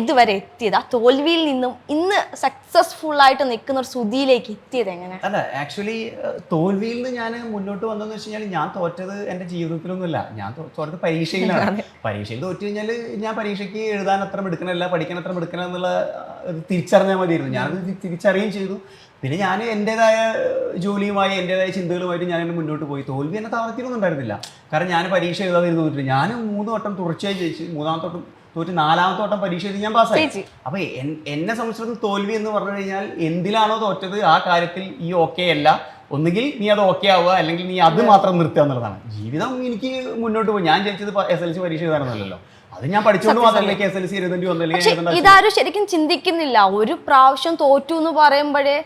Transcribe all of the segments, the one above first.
ഇതുവരെ എത്തിയത്? ആ തോൽവിയിൽ നിന്നും ഇന്ന് സക്സസ്ഫുൾ ആയിട്ട് നിൽക്കുന്ന ഒരു സുധിയിലേക്ക് എത്തിയത് എങ്ങനെ? അല്ല, ആക്ച്വലി തോൽവിയിൽ നിന്ന് ഞാൻ മുന്നോട്ട് വന്നതെന്ന് വെച്ച് കഴിഞ്ഞാൽ ഞാൻ തോറ്റത് എൻ്റെ ജീവിതത്തിലൊന്നുമില്ല. ഞാൻ തോറ്റത് പരീക്ഷയിലാണ്. പരീക്ഷയിൽ തോറ്റു കഴിഞ്ഞാൽ ഞാൻ പരീക്ഷയ്ക്ക് എഴുതാൻ അത്ര എടുക്കണമല്ല, പഠിക്കാൻ അത്ര എടുക്കണം എന്നുള്ള തിരിച്ചറിഞ്ഞാൽ മതിയായിരുന്നു. ഞാനത് തിരിച്ചറിയുകയും ചെയ്തു. പിന്നെ ഞാൻ എൻ്റെതായ ജോലിയുമായി എൻ്റെതായ ചിന്തകളുമായിട്ട് ഞാൻ എന്നെ മുന്നോട്ട് പോയി. തോൽവി എന്നെ താഴ്ത്തിയൊന്നും ഉണ്ടായിരുന്നില്ല. കാരണം ഞാൻ പരീക്ഷ എഴുതാതെ ഇരുന്നിട്ടില്ല. ഞാൻ 3 വട്ടം തുടർച്ചയായി ജയിച്ച്, 4ാമത്തെ വട്ടം തോറ്റ്, 4ാമത്തെ വട്ടം പരീക്ഷ എഴുതി ഞാൻ പാസ്സായി. അപ്പൊ എന്നെ സംബന്ധിച്ചിടത്തോളം തോൽവി എന്ന് പറഞ്ഞു കഴിഞ്ഞാൽ എന്തിലാണോ തോറ്റത് ആ കാര്യത്തിൽ ഈ ഓക്കെ അല്ല, ഒന്നുകിൽ നീ അത് ഓക്കെ ആവുക, അല്ലെങ്കിൽ നീ അത് മാത്രം നിർത്തുക എന്നുള്ളതാണ്. ജീവിതം എനിക്ക് മുന്നോട്ട് പോയി. ഞാൻ ജയിച്ചത് SLC പരീക്ഷ എഴുതാനൊന്നുമല്ലോ, അത് ഞാൻ പഠിച്ചുകൊണ്ട് മാത്രമല്ല SLC എഴുതേണ്ടി വന്നു. ഇതാരും ശരിക്കും ചിന്തിക്കുന്നില്ല. ഒരു പ്രാവശ്യം തോറ്റു എന്ന് പറയുമ്പോഴേ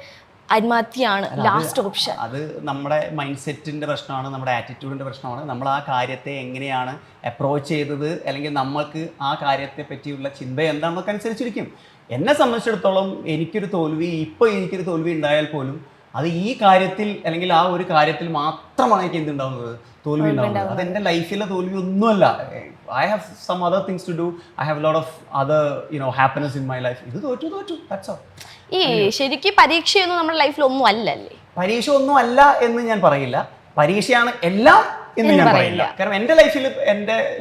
ആത്മഹത്യയാണ് ലാസ്റ്റ് ഓപ്ഷൻ. അത് നമ്മുടെ മൈൻഡ് സെറ്റിന്റെ പ്രശ്നമാണ്, നമ്മുടെ ആറ്റിറ്റ്യൂഡിന്റെ പ്രശ്നമാണ്. നമ്മൾ ആ കാര്യത്തെ എങ്ങനെയാണ് അപ്രോച്ച് ചെയ്തത്, അല്ലെങ്കിൽ നമ്മൾക്ക് ആ കാര്യത്തെ പറ്റിയുള്ള ചിന്ത എന്താണെന്നൊക്കെ അനുസരിച്ചിരിക്കും. എന്നെ സംബന്ധിച്ചിടത്തോളം എനിക്കൊരു തോൽവി ഉണ്ടായാൽ പോലും അത് ഈ കാര്യത്തിൽ അല്ലെങ്കിൽ ആ ഒരു കാര്യത്തിൽ മാത്രമാണ് എനിക്ക് എന്തുണ്ടാവുന്നത്, തോൽവി ഉണ്ടാവുന്നത്. അത് എൻ്റെ ലൈഫിലെ തോൽവി ഒന്നുമല്ല. I have some other things to do. I have a lot of other, happiness in my life. ഇത് തോറ്റു, that's all. ഈ ശരിക്കും പരീക്ഷയൊന്നും നമ്മുടെ ലൈഫിൽ ഒന്നും അല്ലല്ലേ? പരീക്ഷ ഒന്നും അല്ല എന്ന് ഞാൻ പറയില്ല. പരീക്ഷയാണ് എല്ലാം എന്ന് ഞാൻ പറയില്ല. കാരണം എൻ്റെ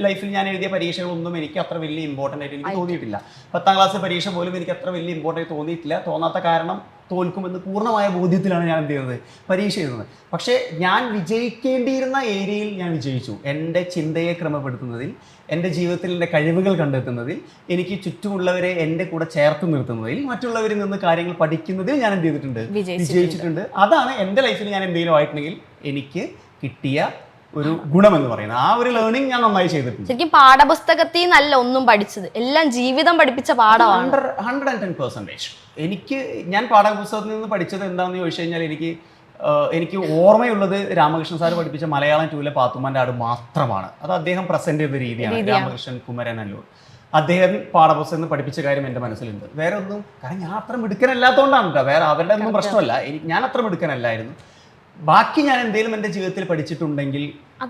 ലൈഫിൽ ഞാൻ എഴുതിയ പരീക്ഷകളൊന്നും എനിക്ക് അത്ര വലിയ ഇമ്പോർട്ടൻ്റ് ആയിട്ട് എനിക്ക് തോന്നിയിട്ടില്ല. 10ാം ക്ലാസ് പരീക്ഷ പോലും എനിക്ക് അത്ര വലിയ ഇമ്പോർട്ടൻ്റ് തോന്നിയിട്ടില്ല. തോന്നാത്ത കാരണം തോൽക്കുമെന്ന് പൂർണ്ണമായ ബോധ്യത്തിലാണ് ഞാൻ എന്ത് ചെയ്യുന്നത്, പരീക്ഷ എഴുതുന്നത്. പക്ഷേ ഞാൻ വിജയിക്കേണ്ടിയിരുന്ന ഏരിയയിൽ ഞാൻ വിജയിച്ചു. എൻ്റെ ചിന്തയെ ക്രമപ്പെടുത്തുന്നതിൽ, എൻ്റെ ജീവിതത്തിൽ എൻ്റെ കഴിവുകൾ കണ്ടെത്തുന്നതിൽ, എനിക്ക് ചുറ്റുമുള്ളവരെ എൻ്റെ കൂടെ ചേർത്ത് നിർത്തുന്നതിൽ, മറ്റുള്ളവരിൽ നിന്ന് കാര്യങ്ങൾ പഠിക്കുന്നതിൽ ഞാൻ എന്ത് ചെയ്തിട്ടുണ്ട്, വിജയിച്ചിട്ടുണ്ട്. അതാണ് എൻ്റെ ലൈഫിൽ ഞാൻ എന്തെങ്കിലും ആയിട്ടുണ്ടെങ്കിൽ എനിക്ക് കിട്ടിയ ഒരു ഗുണമെന്ന് പറയുന്നത്. ആ ഒരു ലേണിംഗ് ഞാൻ നന്നായി ചെയ്തിട്ടുണ്ട്. ശരിക്കും പാഠപുസ്തകത്തിൽ നിന്നല്ല ഒന്നും പഠിച്ചത്, എല്ലാം ജീവിതം പഠിപ്പിച്ച പാഠമാണ്. 110%. ഞാൻ പാഠപുസ്തകത്തിൽ നിന്ന് പഠിച്ചത് എന്താണെന്ന് ചോദിച്ചു കഴിഞ്ഞാൽ എനിക്ക് ഓർമ്മയുള്ളത് രാമകൃഷ്ണൻ സാർ പഠിപ്പിച്ച മലയാളം 2-ലെ പാത്തുമ്മാൻ്റെ ആട് മാത്രമാണ്. അത് അദ്ദേഹം പ്രസന്റ് ചെയ്ത രീതിയാണ്. രാമകൃഷ്ണൻ കുമരനല്ലൂർ അദ്ദേഹം പാഠപുസ്തകം പഠിപ്പിച്ച കാര്യം എൻ്റെ മനസ്സിലുണ്ട്. വേറെ ഒന്നും, കാരണം ഞാൻ അത്ര മിടുക്കനല്ലാത്തതുകൊണ്ടാണ് കേട്ടോ, വേറെ അവരുടെ ഒന്നും പ്രശ്നമല്ല. ഞാൻ അത്ര മിടുക്കനല്ലായിരുന്നു. ബാക്കി ഞാൻ എന്തെങ്കിലും എൻ്റെ ജീവിതത്തിൽ പഠിച്ചിട്ടുണ്ടെങ്കിൽ,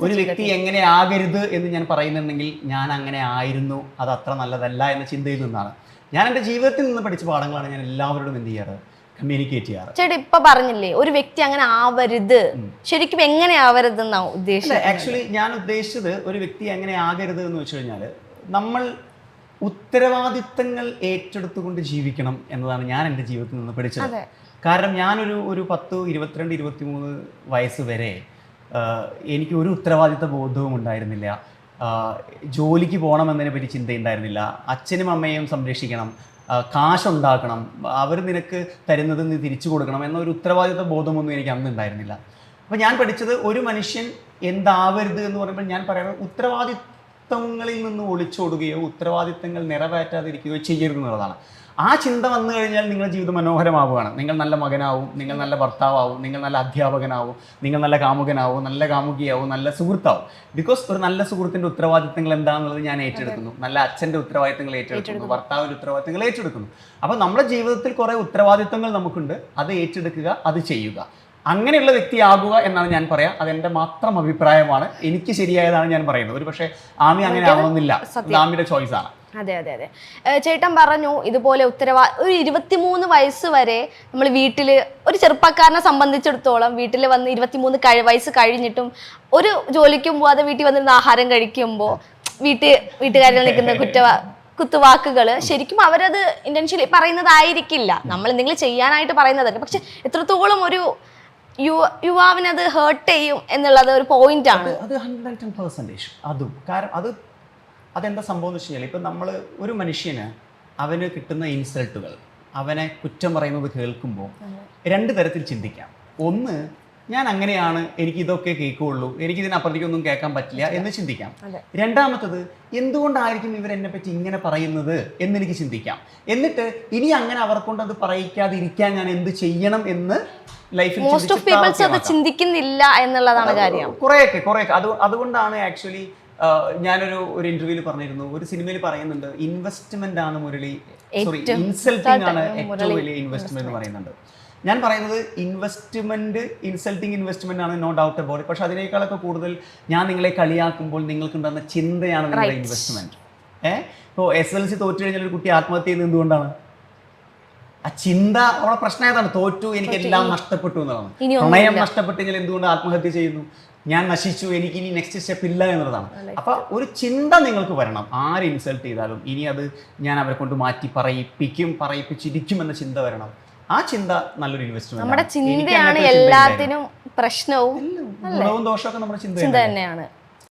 ഒരു വ്യക്തി എങ്ങനെ ആകരുത് എന്ന് ഞാൻ പറയുന്നുണ്ടെങ്കിൽ ഞാൻ അങ്ങനെ ആയിരുന്നു, അത് അത്ര നല്ലതല്ല എന്ന ചിന്തയിൽ നിന്നാണ്. ഞാൻ എൻ്റെ ജീവിതത്തിൽ നിന്ന് പഠിച്ച പാഠങ്ങളാണ് ഞാൻ എല്ലാവരോടും എന്ത് ചെയ്യാറ്, കമ്മ്യൂണിക്കേറ്റ് ചെയ്യാറ്. ചേട്ടാ ഇപ്പൊ പറഞ്ഞില്ലേ ഒരു വ്യക്തി അങ്ങനെ ആവരുത്, ശരിക്കും എങ്ങനെ ആവരുത് എന്നാണ് ഉദ്ദേശിച്ചത്? ആക്ച്വലി ഞാൻ ഉദ്ദേശിച്ചത് ഒരു വ്യക്തി എങ്ങനെ ആകരുത് എന്ന് വെച്ച് കഴിഞ്ഞാൽ നമ്മൾ ഉത്തരവാദിത്തങ്ങൾ ഏറ്റെടുത്തുകൊണ്ട് ജീവിക്കണം എന്നതാണ് ഞാൻ എൻ്റെ ജീവിതത്തിൽ നിന്ന് പഠിച്ചത്. കാരണം ഞാനൊരു 10, 22, 23 വയസ്സ് വരെ എനിക്ക് ഒരു ഉത്തരവാദിത്ത ബോധവും ഉണ്ടായിരുന്നില്ല. ജോലിക്ക് പോകണമെന്നതിനെ പറ്റി ചിന്തയുണ്ടായിരുന്നില്ല. അച്ഛനും അമ്മയും സംരക്ഷിക്കണം, കാശുണ്ടാക്കണം, അവർ നിനക്ക് തരുന്നത് നീ തിരിച്ചു കൊടുക്കണം എന്നൊരു ഉത്തരവാദിത്ത ബോധമൊന്നും എനിക്ക് അന്ന് ഉണ്ടായിരുന്നില്ല. അപ്പോൾ ഞാൻ പഠിച്ചത് ഒരു മനുഷ്യൻ എന്താവരുത് എന്ന് പറയുമ്പോൾ ഞാൻ പറയുന്നത് ഉത്തരവാദിത്തങ്ങളിൽ നിന്ന് ഒളിച്ചോടുകയോ ഉത്തരവാദിത്തങ്ങൾ നിറവേറ്റാതിരിക്കുകയോ ചെയ്യരുത് എന്നുള്ളതാണ്. ആ ചിന്ത വന്നു കഴിഞ്ഞാൽ നിങ്ങളുടെ ജീവിതം മനോഹരമാവുകയാണ്. നിങ്ങൾ നല്ല മകനാവും, നിങ്ങൾ നല്ല ഭർത്താവും, നിങ്ങൾ നല്ല അധ്യാപകനാവും, നിങ്ങൾ നല്ല കാമുകനാവും, നല്ല കാമുകിയാവും, നല്ല സുഹൃത്താവും. ബിക്കോസ് ഒരു നല്ല സുഹൃത്തിൻ്റെ ഉത്തരവാദിത്തങ്ങൾ എന്താണെന്നുള്ളത് ഞാൻ ഏറ്റെടുക്കുന്നു, നല്ല അച്ഛൻ്റെ ഉത്തരവാദിത്തങ്ങൾ ഏറ്റെടുക്കുന്നു, ഭർത്താവിൻ്റെ ഉത്തരവാദിത്തങ്ങൾ ഏറ്റെടുക്കുന്നു. അപ്പോൾ നമ്മുടെ ജീവിതത്തിൽ കുറേ ഉത്തരവാദിത്തങ്ങൾ നമുക്കുണ്ട്, അത് ഏറ്റെടുക്കുക, അത് ചെയ്യുക. അങ്ങനെയുള്ള വ്യക്തിയാകുക എന്നാണ് ഞാൻ പറയാം. അതെൻ്റെ മാത്രം അഭിപ്രായമാണ്, എനിക്ക് ശരിയായതാണ് ഞാൻ പറയുന്നത്. ഒരു പക്ഷേ ആമി അങ്ങനെ ആവണമെന്നില്ല, ആമിയുടെ ചോയ്സാണ്. അതെ. ചേട്ടൻ പറഞ്ഞു ഇതുപോലെ ഒരു 23 വയസ്സ് വരെ നമ്മൾ വീട്ടിൽ, ഒരു ചെറുപ്പക്കാരനെ സംബന്ധിച്ചിടത്തോളം വീട്ടിൽ വന്ന് 23 വയസ്സ് കഴിഞ്ഞിട്ടും ഒരു ജോലിക്കും പോവാതെ വീട്ടിൽ വന്നിരുന്ന ആഹാരം കഴിക്കുമ്പോൾ വീട്ടുകാരിൽ നിൽക്കുന്ന കുത്തുവാക്കുകൾ ശരിക്കും അവരത് ഇന്റൻഷ്യലി പറയുന്നതായിരിക്കില്ല, നമ്മൾ എന്തെങ്കിലും ചെയ്യാനായിട്ട് പറയുന്നതല്ല. പക്ഷെ എത്രത്തോളം ഒരു യുവാവിനത് ഹേർട്ട് ചെയ്യും എന്നുള്ളത് ഒരു പോയിന്റ് ആണ്. അത് 110%. അതും കാരണം അതെന്താ സംഭവം എന്ന് വെച്ച് കഴിഞ്ഞാൽ, ഇപ്പം നമ്മൾ ഒരു മനുഷ്യന് അവന് കിട്ടുന്ന ഇൻസൾട്ടുകൾ, അവനെ കുറ്റം പറയുന്നത് കേൾക്കുമ്പോൾ 2 തരത്തിൽ ചിന്തിക്കാം. ഒന്ന്, ഞാൻ അങ്ങനെയാണ്, എനിക്ക് ഇതൊക്കെ കേൾക്കുകയുള്ളൂ, എനിക്ക് ഇതിനപ്പുറത്തേക്കൊന്നും കേൾക്കാൻ പറ്റില്ല എന്ന് ചിന്തിക്കാം. രണ്ടാമത്തത്, എന്തുകൊണ്ടായിരിക്കും ഇവരെന്നെ പറ്റി ഇങ്ങനെ പറയുന്നത് എന്നെനിക്ക് ചിന്തിക്കാം. എന്നിട്ട് ഇനി അങ്ങനെ അവർക്കൊണ്ട് അത് പറയിക്കാതിരിക്കാൻ ഞാൻ എന്ത് ചെയ്യണം എന്ന് ലൈഫിൽ ചിന്തിക്കുന്നില്ല എന്നുള്ളതാണ് കാര്യം. കുറേയൊക്കെ അതുകൊണ്ടാണ് ആക്ച്വലി ഞാനൊരു ഇന്റർവ്യൂവിൽ പറഞ്ഞിരുന്നു, ഒരു സിനിമയിൽ പറയുന്നുണ്ട്, ഇൻവെസ്റ്റ്മെന്റ് ആണ് ഇൻസൾട്ടിംഗ് ആണ് ഏറ്റവും വലിയ ഇൻവെസ്റ്റ്മെന്റ് എന്ന് പറയുന്നുണ്ട്. ഞാൻ പറയുന്നത് ഇൻസൾട്ടിങ് ഇൻവെസ്റ്റ്മെന്റ് ആണ്, നോ ഡൗട്ട് അബൌട്ട് ഇറ്റ്. പക്ഷെ അതിനേക്കാളൊക്കെ കൂടുതൽ ഞാൻ നിങ്ങളെ കളിയാക്കുമ്പോൾ നിങ്ങൾക്കുണ്ടാകുന്ന ചിന്തയാണ് നിങ്ങളുടെ ഇൻവെസ്റ്റ്മെന്റ്. ഇപ്പോൾ SLC തോറ്റു കഴിഞ്ഞാൽ ഒരു കുട്ടി ആത്മഹത്യ ചെയ്യുന്നത് എന്തുകൊണ്ടാണ്? ആ ചിന്ത അവളെ പ്രശ്നമായതാണ്. തോറ്റു, എനിക്കെല്ലാം നഷ്ടപ്പെട്ടു എന്നതാണ്. പ്രണയം നഷ്ടപ്പെട്ടു കഴിഞ്ഞാൽ എന്തുകൊണ്ട് ആത്മഹത്യ ചെയ്യുന്നു? ഞാൻ നശിച്ചു, എനിക്ക് ഇനി നെക്സ്റ്റ് സ്റ്റെപ്പ് ഇല്ല എന്നുള്ളതാണ്. അപ്പൊ ഒരു ചിന്ത നിങ്ങൾക്ക് വരണം. ആര് ഇൻസൾട്ട് ചെയ്താലും ഇനി അത് ഞാൻ അവരെ കൊണ്ട് മാറ്റി പറയിപ്പിച്ചിരിക്കും എന്ന ചിന്ത വരണം. ആ ചിന്ത നല്ലൊരു ഇൻവെസ്റ്റ്മെന്റ്. നമ്മുടെ ചിന്തയാണ് എല്ലാത്തിനും പ്രശ്നവും ഗുണവും ദോഷമൊക്കെ നമ്മുടെ ചിന്ത തന്നെയാണ്.